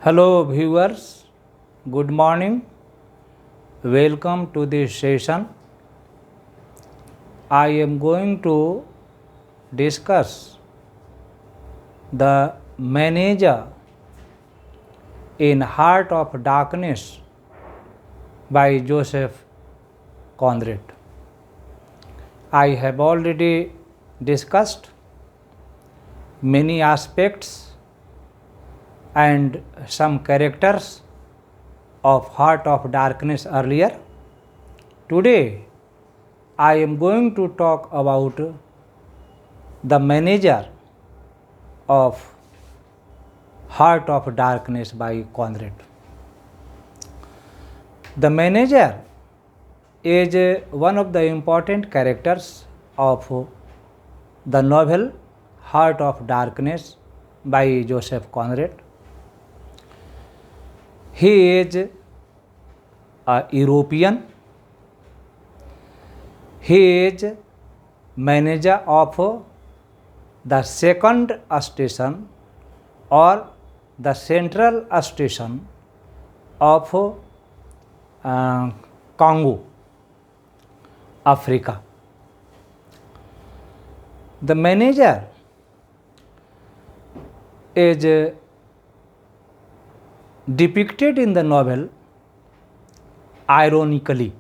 Hello viewers, good morning. Welcome to this session. I am going to discuss the manager in Heart of Darkness by Joseph Conrad. I have already discussed many aspects and some characters of Heart of Darkness earlier. Today, I am going to talk about the manager of Heart of Darkness by Conrad. The manager is one of the important characters of the novel Heart of Darkness by Joseph Conrad. He is a European. He is manager of the second station or the central station of Congo, Africa. The manager is depicted in the novel ironically.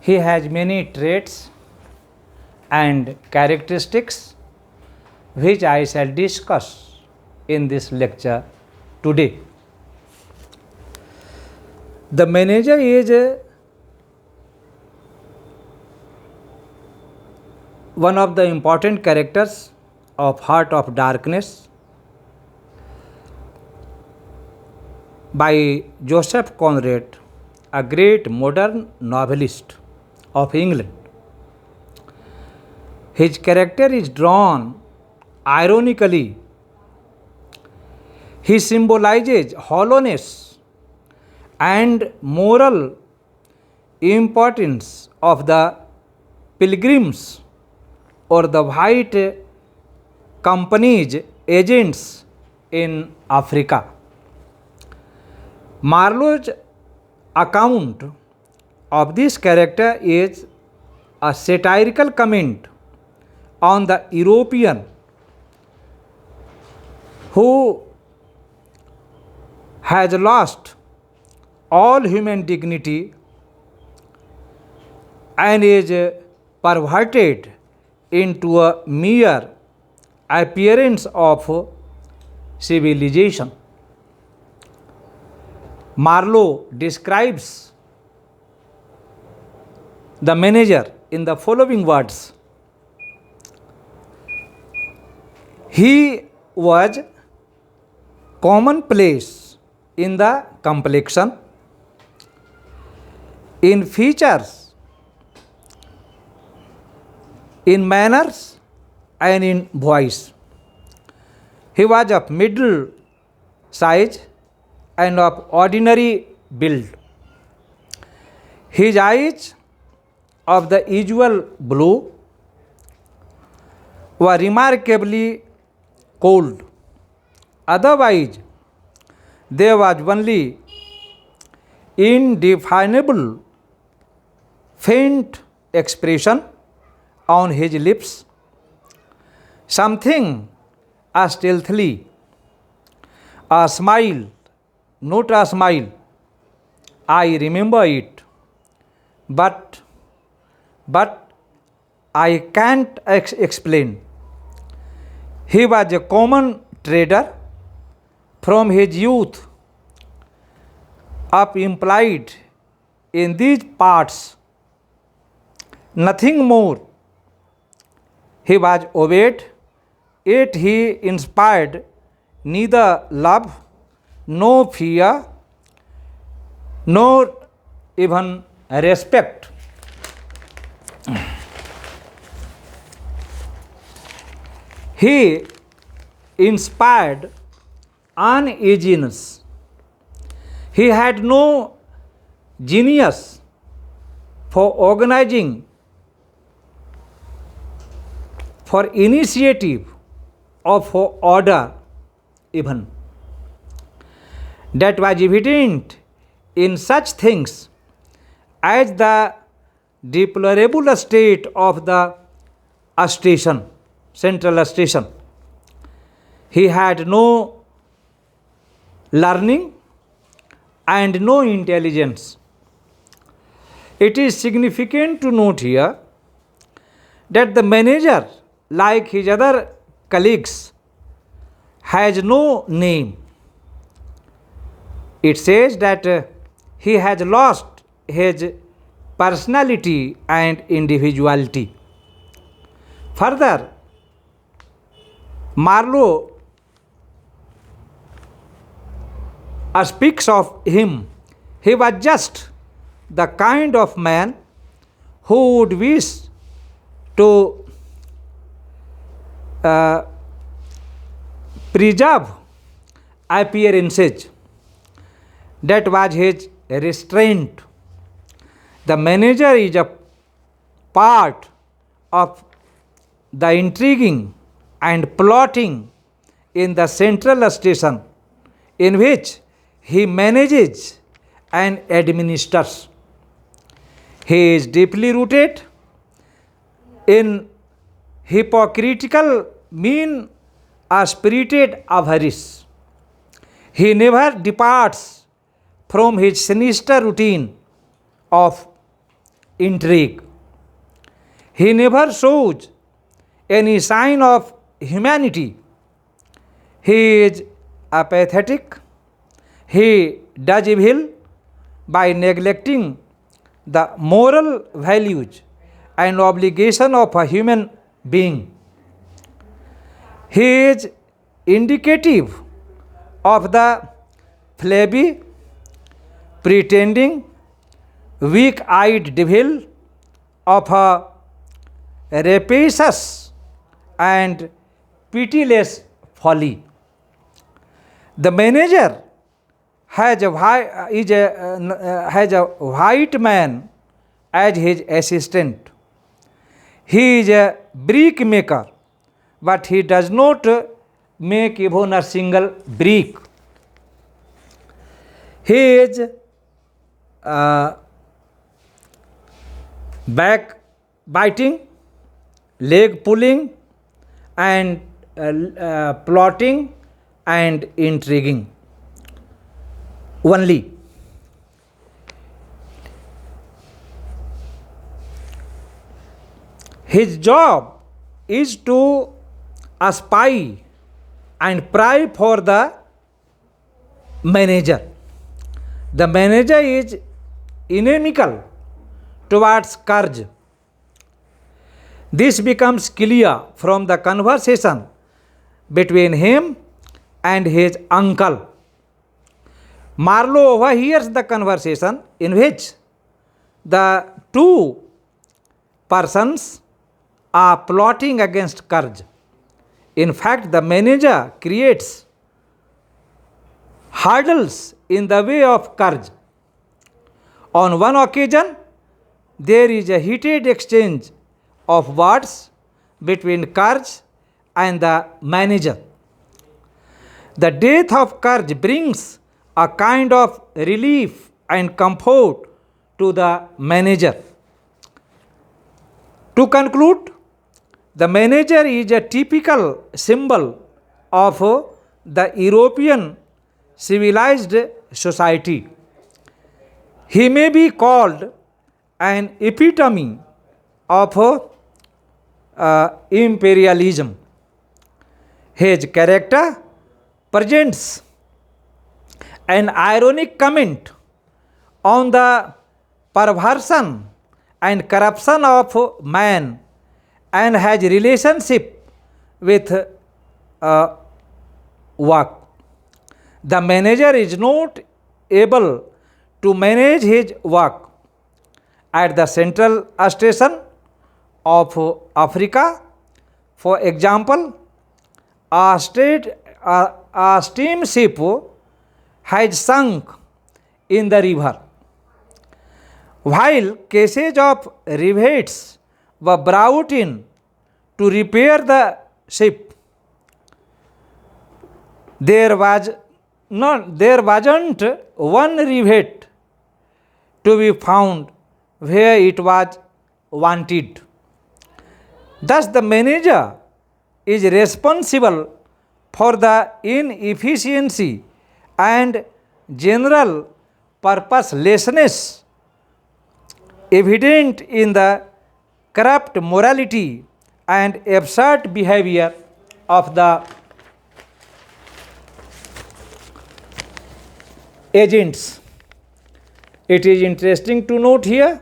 He has many traits and characteristics which I shall discuss in this lecture today. The manager is one of the important characters of Heart of Darkness by Joseph Conrad, a great modern novelist of England. His character is drawn ironically. He symbolizes hollowness and moral importance of the pilgrims or the white company's agents in Africa. Marlowe's account of this character is a satirical comment on the European who has lost all human dignity and is perverted into a mere appearance of civilization. Marlowe describes the manager in the following words. He was commonplace in the complexion, in features, in manners, and in voice. He was of middle size and of ordinary build. His eyes, of the usual blue, were remarkably cold. Otherwise, there was only indefinable faint expression on his lips, something stealthily, a smile, not a smile. I remember it, but I can't explain. He was a common trader from his youth up, implied in these parts, nothing more. He was obeyed, yet he inspired neither love, no fear, nor even respect. He inspired uneasiness. He had no genius for organizing, for initiative, or for order, even. That was evident in such things as the deplorable state of the station, central station. He had no learning and no intelligence. It is significant to note here that the manager, like his other colleagues, has no name. It says that he has lost his personality and individuality. Further, Marlowe speaks of him. He was just the kind of man who would wish to preserve appearances. That was his restraint. The manager is a part of the intriguing and plotting in the central station in which he manages and administers. He is deeply rooted in hypocritical, mean, spirited avarice. He never departs from his sinister routine of intrigue. He never shows any sign of humanity. He is apathetic. He does evil by neglecting the moral values and obligation of a human being. He is indicative of the flabby, pretending, weak-eyed devil of a rapacious and pitiless folly. The manager has a white man as his assistant. He is a brick maker, but he does not make even a single brick. He is backbiting, leg pulling, and plotting and intriguing only. His job is to spy and pry for the manager. The manager is inimical towards courage. This becomes clear from the conversation between him and his uncle. Marlowe overhears the conversation in which the two persons are plotting against courage. In fact, the manager creates hurdles in the way of courage. On one occasion, there is a heated exchange of words between courage and the manager. The death of courage brings a kind of relief and comfort to the manager. To conclude, the manager is a typical symbol of the European civilized society. He may be called an epitome of imperialism. His character presents an ironic comment on the perversion and corruption of man and has relationship with work. The manager is not able to manage his work at the central station of Africa. For example, a steamship has sunk in the river, while cases of rivets were brought in to repair the ship. There wasn't one rivet to be found where it was wanted. Thus, the manager is responsible for the inefficiency and general purposelessness evident in the corrupt morality and absurd behavior of the agents. It is interesting to note here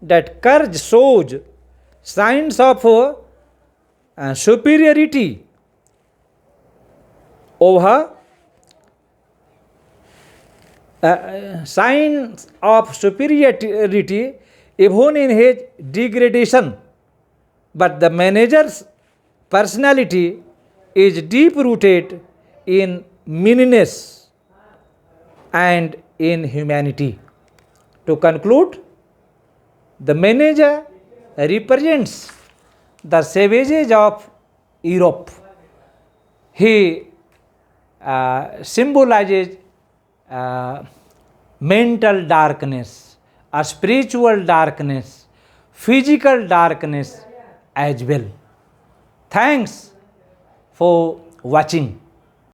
that courage shows signs of superiority over signs of superiority even in his degradation, but the manager's personality is deep rooted in meanness and in humanity. To conclude, the manager represents the savages of Europe. He symbolizes mental darkness, a spiritual darkness, physical darkness as well. Thanks for watching.